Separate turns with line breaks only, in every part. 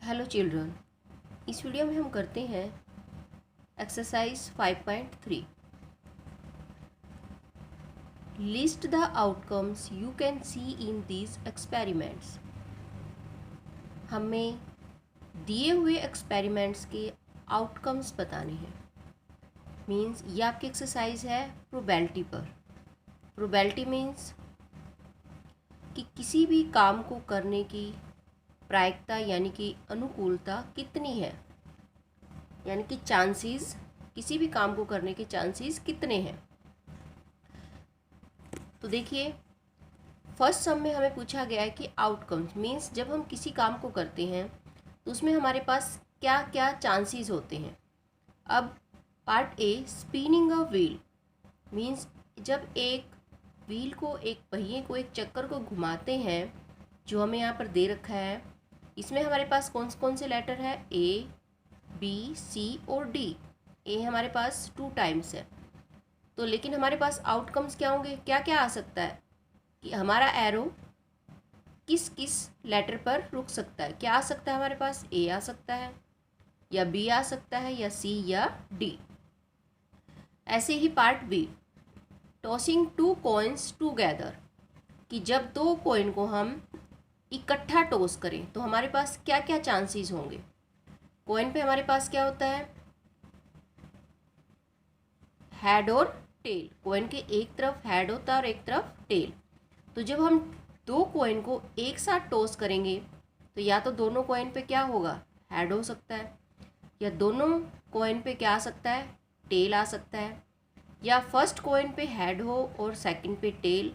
Hello children, इस video में हम करते हैं exercise 5.3। List the outcomes you can see in these experiments. हमें दिए हुए एक्सपेरिमेंट्स के आउटकम्स बताने हैं। मीन्स ये आपकी एक्सरसाइज है प्रोबेबिलिटी पर। प्रोबेबिलिटी मीन्स कि किसी भी काम को करने की प्रायिकता यानी कि अनुकूलता कितनी है, यानी कि चांसेस, किसी भी काम को करने के चांसेस कितने हैं। तो देखिए, फर्स्ट सम में हमें पूछा गया है कि आउटकम्स मीन्स जब हम किसी काम को करते हैं तो उसमें हमारे पास क्या क्या चांसेस होते हैं। अब part A, spinning a wheel means जब एक व्हील को, एक पहिए को, एक चक्कर को घुमाते हैं, जो हमें यहाँ पर दे रखा है, इसमें हमारे पास कौन कौन से लेटर है, ए, बी, सी और डी। ए हमारे पास 2 टाइम्स है, तो लेकिन हमारे पास आउटकम्स क्या होंगे, क्या क्या आ सकता है कि हमारा एरो किस किस लेटर पर रुक सकता है। क्या आ सकता है हमारे पास, ए आ सकता है या बी आ सकता है या सी या डी। ऐसे ही part B, tossing 2 coins together, कि जब 2 कॉइन को हम इकट्ठा टॉस करें तो हमारे पास क्या क्या चांसेस होंगे। कॉइन पे हमारे पास क्या होता है, हेड और टेल। कॉइन के एक तरफ हेड होता है और एक तरफ टेल। तो जब हम 2 कॉइन को एक साथ टॉस करेंगे तो या तो दोनों कॉइन पे क्या होगा, हेड हो सकता है, या दोनों कॉइन पे क्या आ सकता है, टेल आ सकता है, या फर्स्ट कॉइन पे हेड हो और सेकंड पे टेल,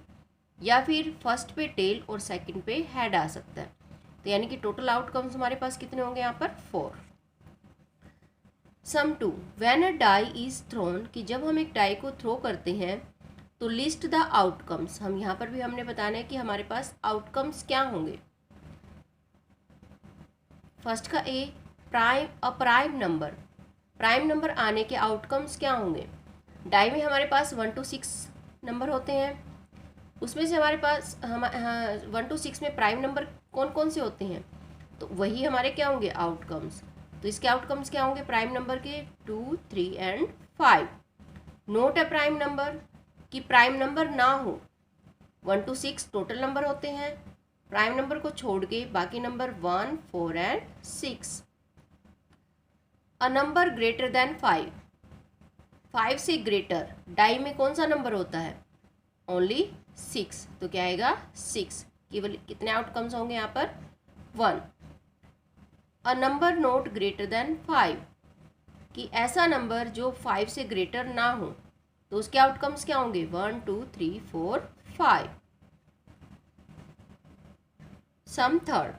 या फिर फर्स्ट पे टेल और सेकंड पे हेड आ सकता है। तो यानी कि टोटल आउटकम्स हमारे पास कितने होंगे यहाँ पर, 4। Sum 2, when a die is thrown, कि जब हम एक डाई को थ्रो करते हैं तो लिस्ट द आउटकम्स। हम यहाँ पर भी हमने बताना है कि हमारे पास आउटकम्स क्या होंगे। फर्स्ट का A, prime, a prime number. Prime number आने के आउटकम्स क्या होंगे। डाई में हमारे पास 1 to 6 नंबर होते हैं, उसमें से हमारे पास 1 to 6 में प्राइम नंबर कौन कौन से होते हैं, तो वही हमारे क्या होंगे, आउटकम्स। तो इसके आउटकम्स क्या होंगे प्राइम नंबर के, 2, 3 and 5। Note a prime number, कि प्राइम नंबर ना हो। 1 to 6 टोटल नंबर होते हैं, प्राइम नंबर को छोड़ के बाकी number 1, 4 and 6। A number greater than 5, 5 से ग्रेटर डाई में कौन सा नंबर होता है, ओनली 6। तो क्या आएगा, 6। केवल कितने आउटकम्स होंगे यहाँ पर, 1। A number not greater than 5, कि ऐसा नंबर जो 5 से ग्रेटर ना हो, तो उसके आउटकम्स क्या होंगे, 1, 2, 3, 4, 5। Sum third,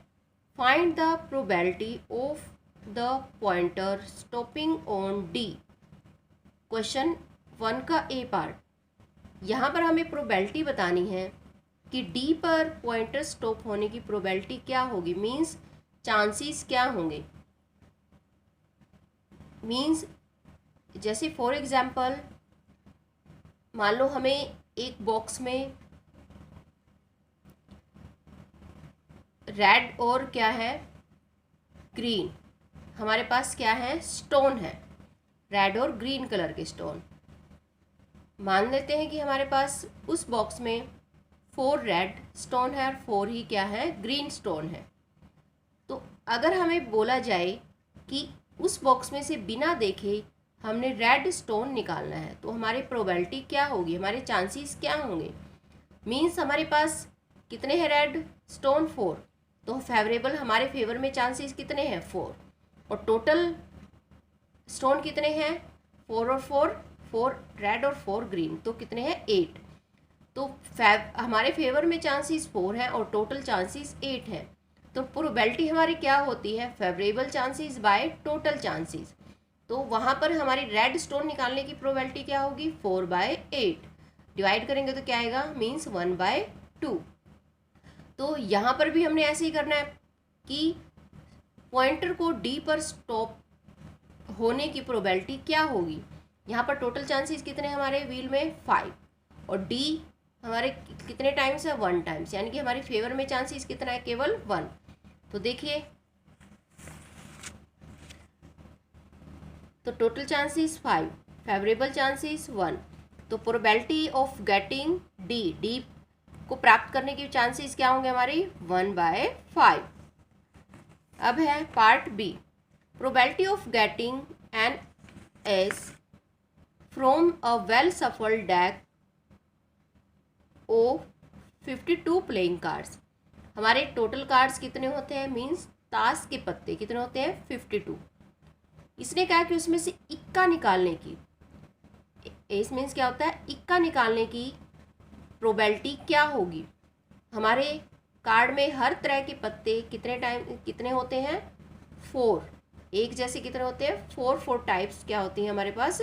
find the probability of the pointer stopping on D. Question 1 का ए पार्ट, यहाँ पर हमें प्रोबेबिलिटी बतानी है कि डी पर पॉइंटर स्टॉप होने की प्रोबेबिलिटी क्या होगी, मीन्स चांसेस क्या होंगे। मीन्स जैसे फॉर एग्जांपल मान लो हमें एक बॉक्स में रेड और क्या है, ग्रीन, हमारे पास क्या है, स्टोन है, रेड और ग्रीन कलर के स्टोन। मान लेते हैं कि हमारे पास उस बॉक्स में 4 रेड स्टोन है और 4 ही क्या है, ग्रीन स्टोन है। तो अगर हमें बोला जाए कि उस बॉक्स में से बिना देखे हमने रेड स्टोन निकालना है, तो हमारी प्रोबेबिलिटी क्या होगी, हमारे चांसेस क्या होंगे। मीन्स हमारे पास कितने हैं रेड स्टोन, 4, तो फेवरेबल हमारे फेवर में चांसेस कितने हैं, 4। और टोटल स्टोन कितने हैं, 4 और 4, 4 रेड और 4 ग्रीन, तो कितने हैं, 8। तो हमारे फेवर में चांसेस 4 हैं और टोटल चांसेस 8 हैं। तो प्रोबेबिलिटी हमारी क्या होती है, favourable chances by total chances. तो वहाँ पर हमारी रेड स्टोन निकालने की प्रोबेबिलिटी क्या होगी, 4/8। डिवाइड करेंगे तो क्या आएगा, मीन्स 1/2। तो यहाँ पर भी हमने ऐसे ही करना है कि पॉइंटर को डी पर स्टॉप होने की प्रोबेबिलिटी क्या होगी। यहाँ पर टोटल चांसेस कितने हमारे व्हील में, 5, और डी हमारे कितने टाइम्स है, 1 टाइम्स, यानी कि हमारे फेवर में चांसेस कितना है, केवल 1। तो देखिए तो टोटल चांसेस 5, फेवरेबल चांसेस 1। तो प्रोबेबिलिटी ऑफ गेटिंग डी को प्राप्त करने की चांसेस क्या होंगे हमारी 1/5। अब है part B, probability of getting an ace from a well shuffled deck of 52 playing cards. हमारे टोटल कार्ड्स कितने होते हैं, मीन्स ताश के पत्ते कितने होते हैं 52। इसने कहा कि उसमें से इक्का निकालने की, एस मीन्स क्या होता है, इक्का निकालने की प्रोबेबिलिटी क्या होगी। हमारे कार्ड में हर तरह के पत्ते कितने होते हैं 4, एक जैसे कितने होते हैं 4 टाइप्स क्या होती हैं हमारे पास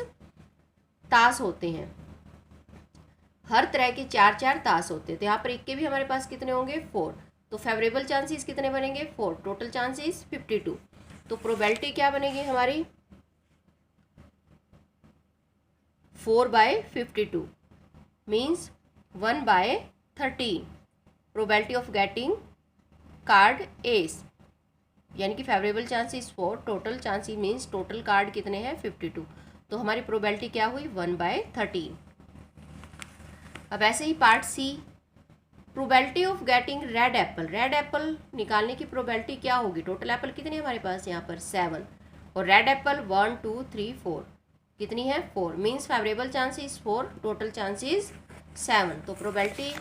ताश होते हैं। हर तरह के 4 ताश होते हैं। तो यहाँ पर इक्के भी हमारे पास कितने होंगे 4। तो फेवरेबल चांसेस कितने बनेंगे 4, टोटल चांसेस 52। तो प्रोबेबिलिटी क्या बनेगी हमारी 4/52 means 1/13 probability of getting card S, यानी कि favourable chances 4, total chances means total card कितने हैं 52। तो हमारी प्रोबेबिलिटी क्या हुई 1/13। अब ऐसे ही part C, probability of getting red apple. Red apple निकालने की प्रोबेबिलिटी क्या होगी, टोटल एप्पल कितने हमारे पास यहाँ पर 7, और रेड एप्पल 1 2 3 4 कितनी है 4, means favourable chances 4, total chances 7। तो प्रोबेबिलिटी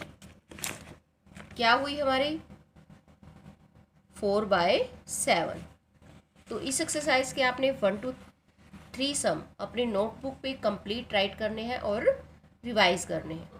क्या हुई हमारी 4/7। तो इस एक्सरसाइज के आपने 1 to 3 सम अपनी नोटबुक पे कंप्लीट राइट करने हैं और रिवाइज करने हैं।